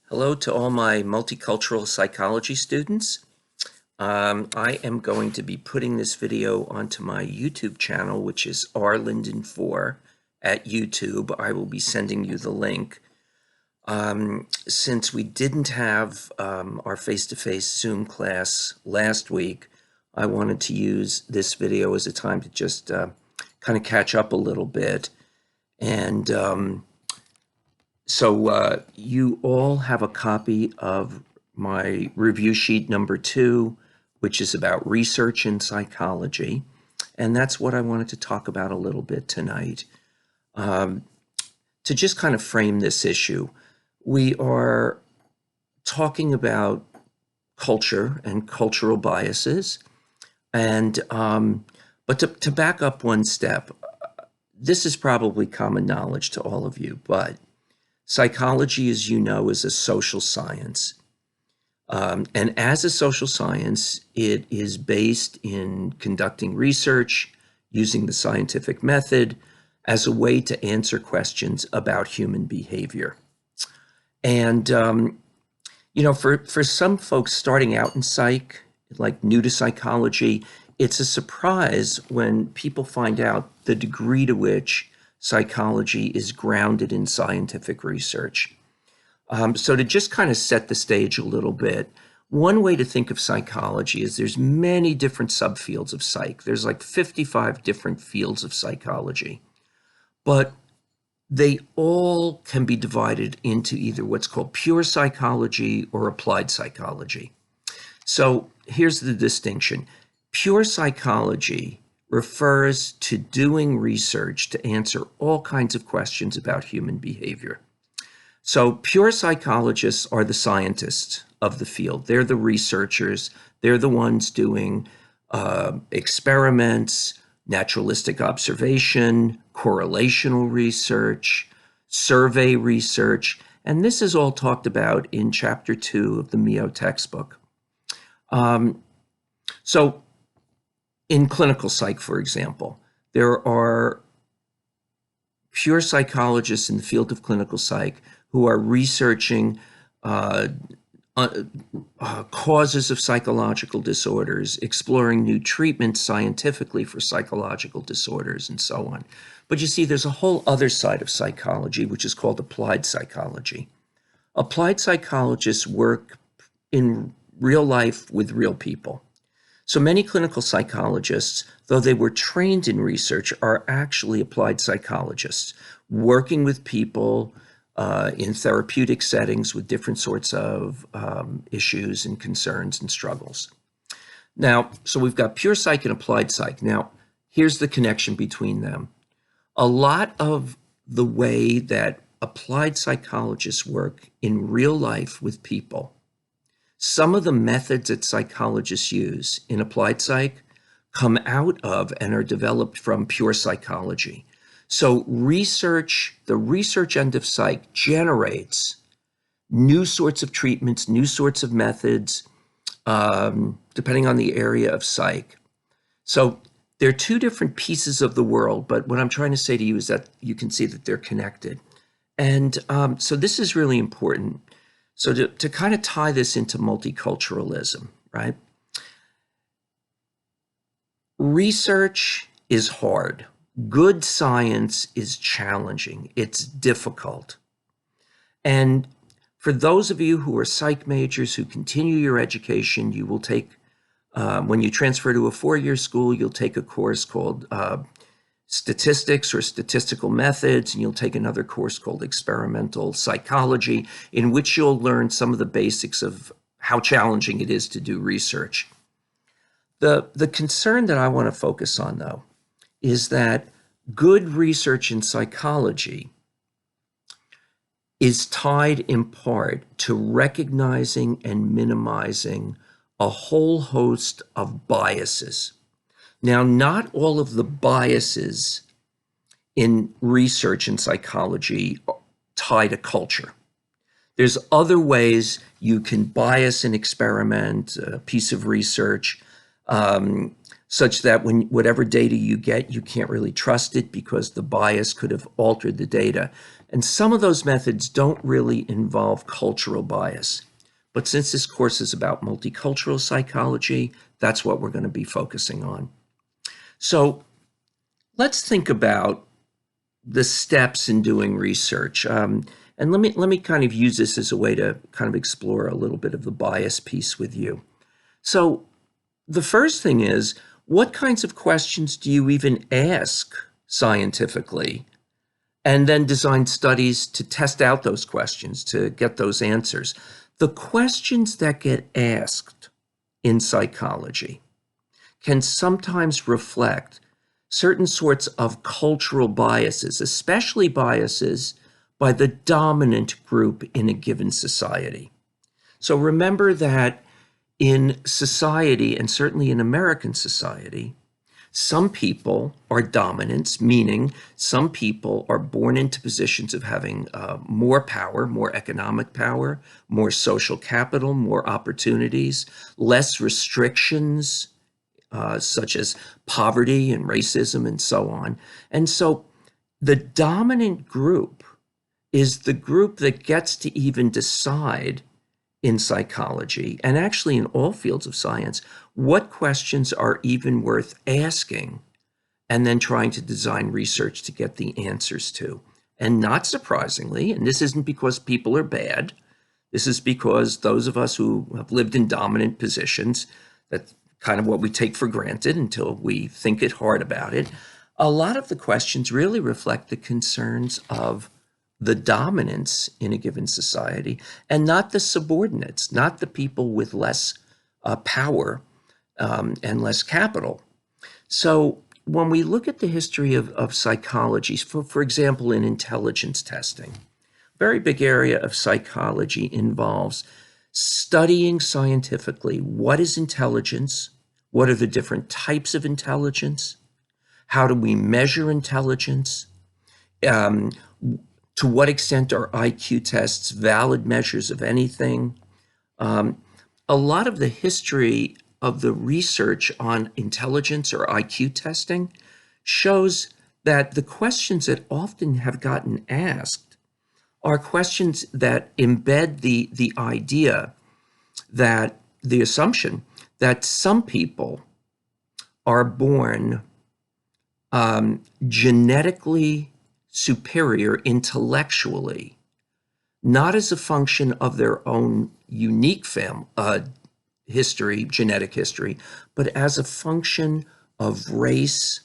Hello to all my multicultural psychology students. I am going to be putting this video onto my YouTube channel, which is rlinden4 at YouTube. I will be sending you the link. Since we didn't have our face-to-face Zoom class last week, I wanted to use this video as a time to just kind of catch up a little bit. And so you all have a copy of my review sheet number 2, which is about research in psychology. And that's what I wanted to talk about a little bit tonight. To just kind of frame this issue, we are talking about culture and cultural biases. And but to back up one step, this is probably common knowledge to all of you, but psychology, as you know, is a social science. And as a social science, it is based in conducting research, using the scientific method as a way to answer questions about human behavior. And, for some folks starting out in psych, like new to psychology, it's a surprise when people find out the degree to which psychology is grounded in scientific research. So to just kind of set the stage a little bit, one way to think of psychology is there's many different subfields of psych. There's like 55 different fields of psychology, but they all can be divided into either what's called pure psychology or applied psychology. So here's the distinction. Pure psychology refers to doing research to answer all kinds of questions about human behavior. So pure psychologists are the scientists of the field. They're the researchers. They're the ones doing experiments, naturalistic observation, correlational research, survey research, and this is all talked about in Chapter 2 of the Mio textbook. So in clinical psych, for example, there are pure psychologists in the field of clinical psych who are researching causes of psychological disorders, exploring new treatments scientifically for psychological disorders, and so on. But you see, there's a whole other side of psychology, which is called applied psychology. Applied psychologists work in real life with real people. So many clinical psychologists, though they were trained in research, are actually applied psychologists, working with people in therapeutic settings with different sorts of issues and concerns and struggles. Now, so we've got pure psych and applied psych. Now, here's the connection between them. A lot of the way that applied psychologists work in real life with people, some of the methods that psychologists use in applied psych come out of and are developed from pure psychology. So the research end of psych generates new sorts of treatments, new sorts of methods, depending on the area of psych. So they're two different pieces of the world, but what I'm trying to say to you is that you can see that they're connected. And so this is really important. So to kind of tie this into multiculturalism, right? Research is hard. Good science is challenging. It's difficult. And for those of you who are psych majors who continue your education, you will take, when you transfer to a 4-year school, you'll take a course called statistics or statistical methods, and you'll take another course called experimental psychology, in which you'll learn some of the basics of how challenging it is to do research. The concern that I want to focus on, though, is that good research in psychology is tied in part to recognizing and minimizing a whole host of biases. Now, not all of the biases in research in psychology tie to culture. There's other ways you can bias an experiment, a piece of research, such that whatever data you get, you can't really trust it because the bias could have altered the data. And some of those methods don't really involve cultural bias. But since this course is about multicultural psychology, that's what we're going to be focusing on. So let's think about the steps in doing research. And let me kind of use this as a way to kind of explore a little bit of the bias piece with you. So the first thing is, what kinds of questions do you even ask scientifically? And then design studies to test out those questions, to get those answers. The questions that get asked in psychology can sometimes reflect certain sorts of cultural biases, especially biases by the dominant group in a given society. So remember that in society, and certainly in American society, some people are dominants, meaning some people are born into positions of having more power, more economic power, more social capital, more opportunities, less restrictions, such as poverty and racism and so on. And so the dominant group is the group that gets to even decide in psychology, and actually in all fields of science, what questions are even worth asking, and then trying to design research to get the answers to. And not surprisingly, and this isn't because people are bad, this is because those of us who have lived in dominant positions, that's kind of what we take for granted until we think it hard about it, a lot of the questions really reflect the concerns of the dominants in a given society, and not the subordinates, not the people with less power and less capital. So when we look at the history of psychology, for example, in intelligence testing, a very big area of psychology involves studying scientifically what is intelligence, what are the different types of intelligence, how do we measure intelligence, to what extent are IQ tests valid measures of anything? A lot of the history of the research on intelligence or IQ testing shows that the questions that often have gotten asked are questions that embed the idea that the assumption that some people are born genetically superior intellectually, not as a function of their own unique history, genetic history, but as a function of race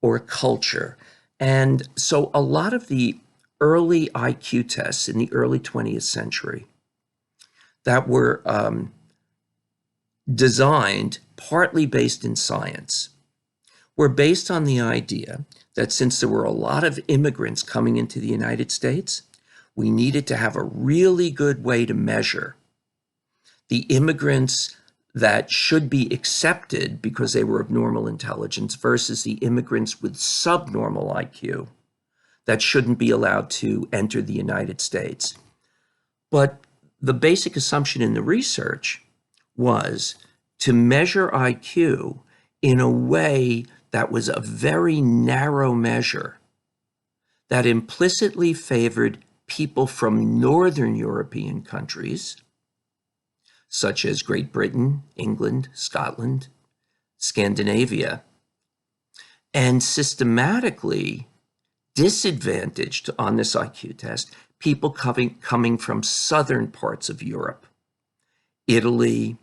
or culture. And so a lot of the early IQ tests in the early 20th century that were designed partly based in science were based on the idea that since there were a lot of immigrants coming into the United States, we needed to have a really good way to measure the immigrants that should be accepted because they were of normal intelligence versus the immigrants with subnormal IQ that shouldn't be allowed to enter the United States. But the basic assumption in the research was to measure IQ in a way that was a very narrow measure that implicitly favored people from Northern European countries, such as Great Britain, England, Scotland, Scandinavia, and systematically disadvantaged on this IQ test people coming from southern parts of Europe, Italy,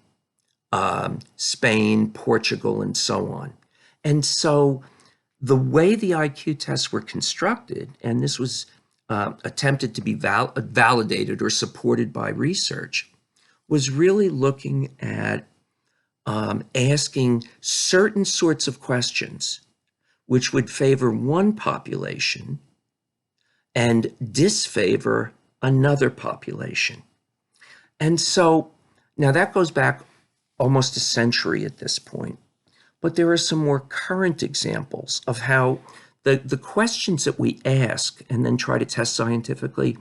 Spain, Portugal, and so on. And so the way the IQ tests were constructed, and this was attempted to be validated or supported by research, was really looking at asking certain sorts of questions which would favor one population and disfavor another population. And so now that goes back almost a century at this point. But there are some more current examples of how the questions that we ask and then try to test scientifically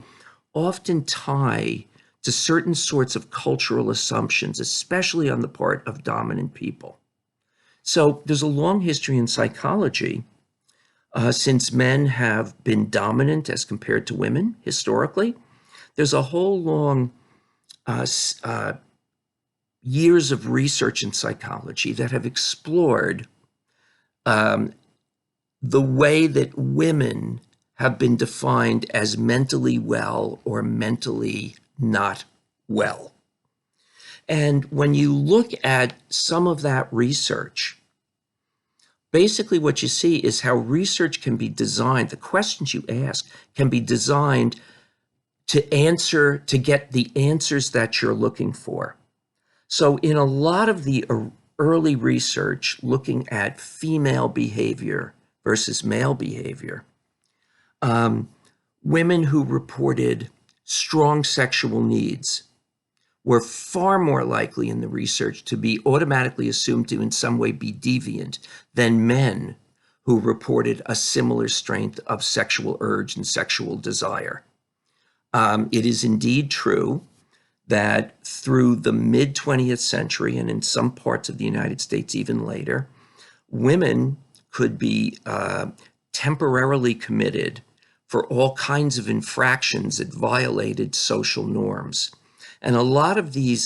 often tie to certain sorts of cultural assumptions, especially on the part of dominant people. So there's a long history in psychology Since men have been dominant as compared to women historically, there's a whole long years of research in psychology that have explored the way that women have been defined as mentally well or mentally not well. And when you look at some of that research, basically what you see is how research can be designed, the questions you ask can be designed to get the answers that you're looking for. So in a lot of the early research looking at female behavior versus male behavior, women who reported strong sexual needs were far more likely in the research to be automatically assumed to in some way be deviant than men who reported a similar strength of sexual urge and sexual desire. It is indeed true that through the mid-20th century, and in some parts of the United States even later, women could be temporarily committed for all kinds of infractions that violated social norms. And a lot of the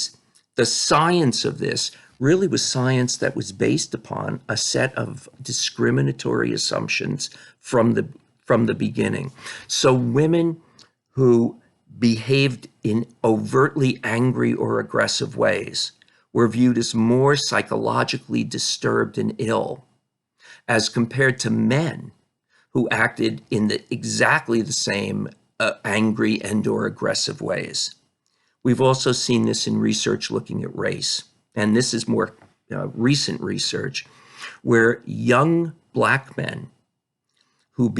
science of this really was science that was based upon a set of discriminatory assumptions from the beginning. So women who behaved in overtly angry or aggressive ways were viewed as more psychologically disturbed and ill as compared to men who acted in exactly the same angry and or aggressive ways. We've also seen this in research looking at race, and this is more recent research, where young Black men who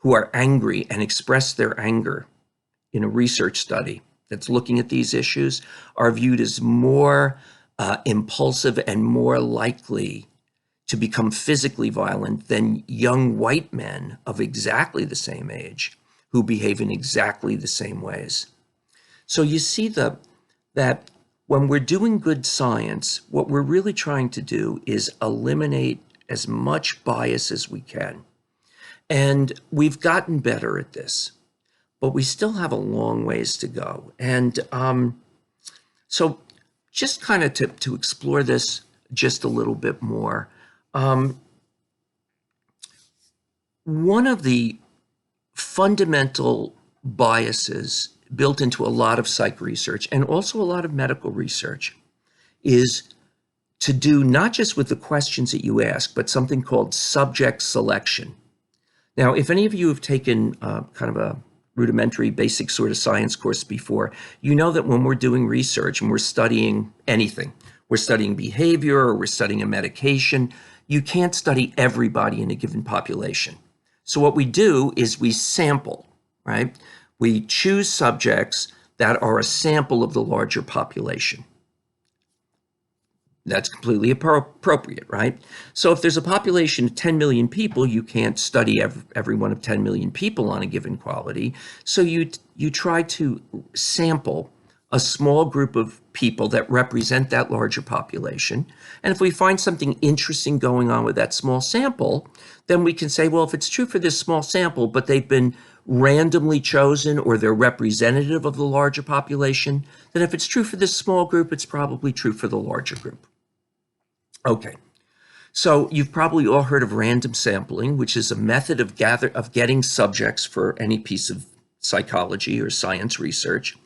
are angry and express their anger in a research study that's looking at these issues are viewed as more impulsive and more likely to become physically violent than young white men of exactly the same age who behave in exactly the same ways. So you see that when we're doing good science, what we're really trying to do is eliminate as much bias as we can. And we've gotten better at this, but we still have a long ways to go. And so just kind of to explore this just a little bit more, one of the fundamental biases built into a lot of psych research and also a lot of medical research is to do not just with the questions that you ask, but something called subject selection. Now, if any of you have taken kind of a rudimentary basic sort of science course before, you know that when we're doing research and we're studying anything, we're studying behavior or we're studying a medication, you can't study everybody in a given population. So what we do is we sample, right? We choose subjects that are a sample of the larger population. That's completely appropriate, right? So if there's a population of 10 million people, you can't study every one of 10 million people on a given quality. So you try to sample a small group of people that represent that larger population. And if we find something interesting going on with that small sample, then we can say, well, if it's true for this small sample, but they've been randomly chosen or they're representative of the larger population, then if it's true for this small group, it's probably true for the larger group. Okay, so you've probably all heard of random sampling, which is a method of getting subjects for any piece of psychology or science research.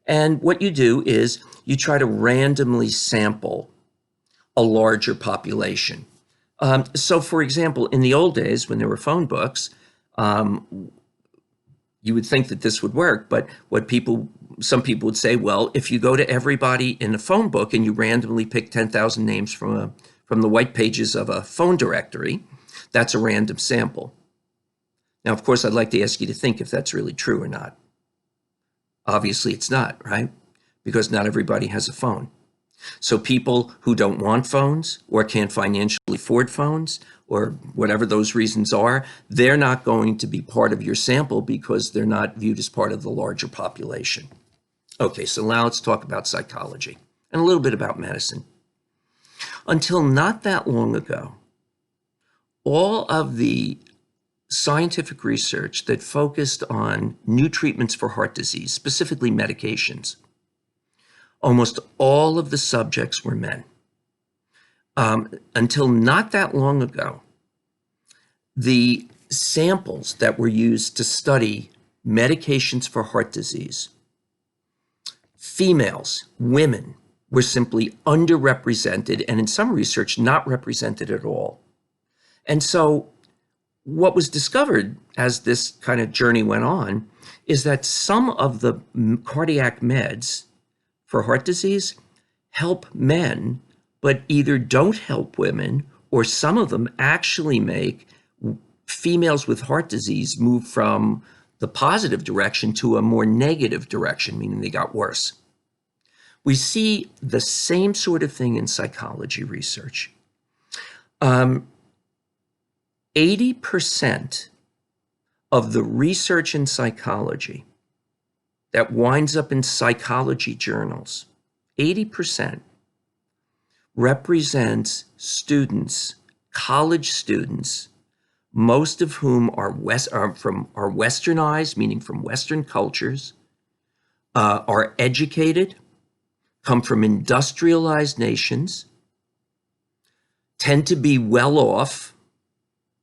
And what you do is you try to randomly sample a larger population. So for example, in the old days when there were phone books, you would think that this would work, but some people would say, well, if you go to everybody in a phone book and you randomly pick 10,000 names from the white pages of a phone directory, that's a random sample. Now, of course, I'd like to ask you to think if that's really true or not. Obviously, it's not, right? Because not everybody has a phone. So people who don't want phones or can't financially afford phones or whatever those reasons are, they're not going to be part of your sample because they're not viewed as part of the larger population. Okay, so now let's talk about psychology and a little bit about medicine. Until not that long ago, all of the scientific research that focused on new treatments for heart disease, specifically medications, almost all of the subjects were men. Until not that long ago, the samples that were used to study medications for heart disease, females, women, were simply underrepresented, and in some research, not represented at all. And so what was discovered as this kind of journey went on is that some of the cardiac meds for heart disease help men, but either don't help women, or some of them actually make females with heart disease move from the positive direction to a more negative direction, meaning they got worse. We see the same sort of thing in psychology research. 80% of the research in psychology that winds up in psychology journals, 80% represents students, college students, most of whom are westernized, meaning from Western cultures, are educated, come from industrialized nations, tend to be well off,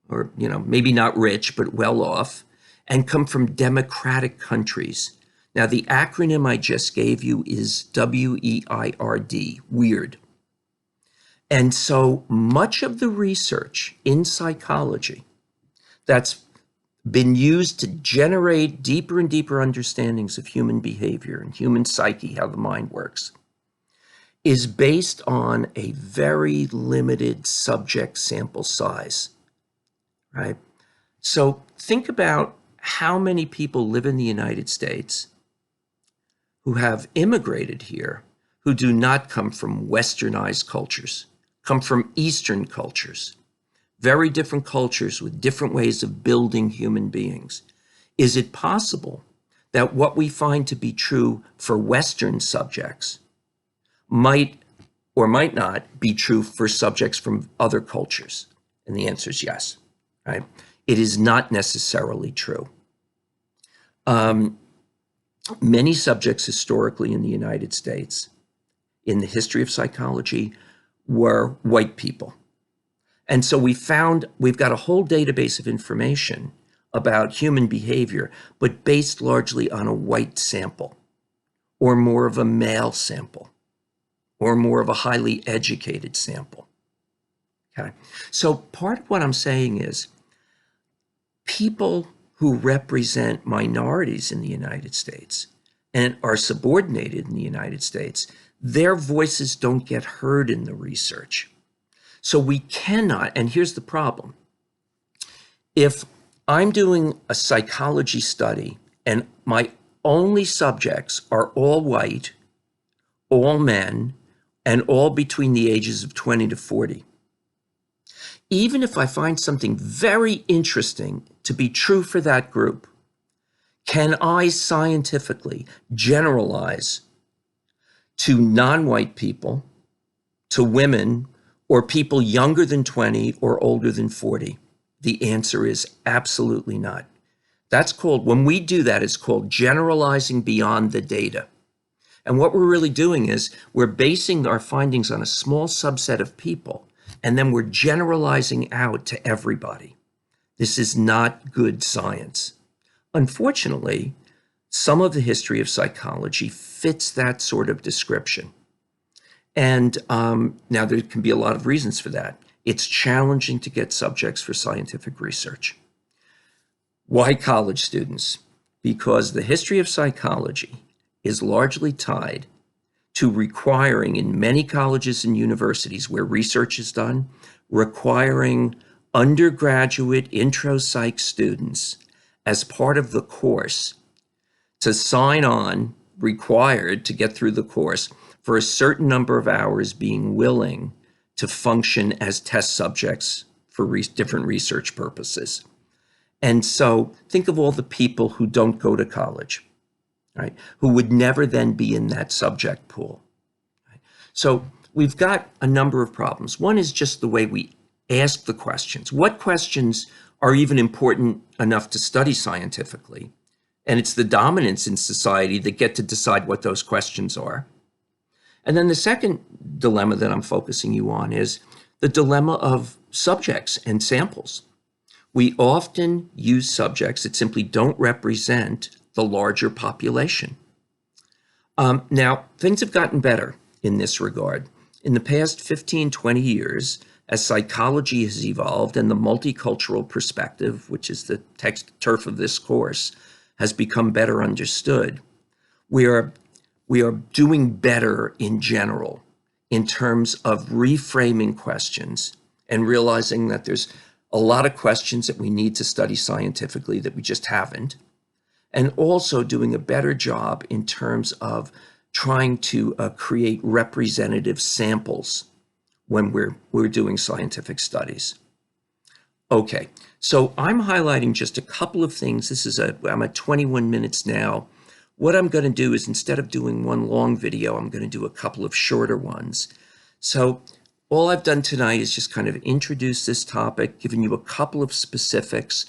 or maybe not rich, but well off, and come from democratic countries. Now, the acronym I just gave you is WEIRD, weird. And so much of the research in psychology that's been used to generate deeper and deeper understandings of human behavior and human psyche, how the mind works, is based on a very limited subject sample size, right? So think about how many people live in the United States who have immigrated here, who do not come from westernized cultures, come from Eastern cultures, very different cultures with different ways of building human beings. Is it possible that what we find to be true for Western subjects might or might not be true for subjects from other cultures? And the answer is yes, right? It is not necessarily true. Many subjects historically in the United States, in the history of psychology, were white people. And so we've got a whole database of information about human behavior, but based largely on a white sample, or more of a male sample, or more of a highly educated sample. Okay. So part of what I'm saying is people who represent minorities in the United States and are subordinated in the United States, their voices don't get heard in the research. So we cannot, and here's the problem. If I'm doing a psychology study and my only subjects are all white, all men, and all between the ages of 20 to 40, even if I find something very interesting to be true for that group, can I scientifically generalize to non-white people, to women, or people younger than 20 or older than 40? The answer is absolutely not. That's called, when we do that, it's called generalizing beyond the data. And what we're really doing is we're basing our findings on a small subset of people, and then we're generalizing out to everybody. This is not good science. Unfortunately, some of the history of psychology fits that sort of description. And now there can be a lot of reasons for that. It's challenging to get subjects for scientific research. Why college students? Because the history of psychology is largely tied to requiring, in many colleges and universities where research is done, requiring undergraduate intro psych students as part of the course to sign on, required to get through the course, for a certain number of hours being willing to function as test subjects for different research purposes. And so think of all the people who don't go to college, right, who would never then be in that subject pool. Right? So we've got a number of problems. One is just the way we ask the questions. What questions are even important enough to study scientifically? And it's the dominants in society that get to decide what those questions are. And then the second dilemma that I'm focusing you on is the dilemma of subjects and samples. We often use subjects that simply don't represent the larger population. Now, things have gotten better in this regard. In the past 15, 20 years, as psychology has evolved and the multicultural perspective, which is the turf of this course, has become better understood, we are doing better in general in terms of reframing questions and realizing that there's a lot of questions that we need to study scientifically that we just haven't, and also doing a better job in terms of trying to create representative samples when we're doing scientific studies. Okay, so I'm highlighting just a couple of things. I'm at 21 minutes now. What I'm going to do is, instead of doing one long video, I'm going to do a couple of shorter ones. So all I've done tonight is just kind of introduce this topic, giving you a couple of specifics.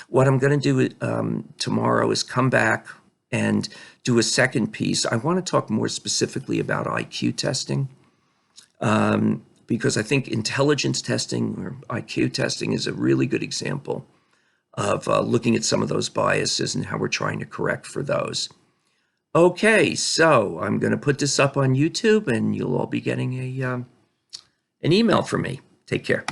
What I'm going to do tomorrow is come back and do a second piece. I want to talk more specifically about IQ testing, because I think intelligence testing or IQ testing is a really good example of looking at some of those biases and how we're trying to correct for those. Okay, so I'm going to put this up on YouTube, and you'll all be getting an email from me. Take care.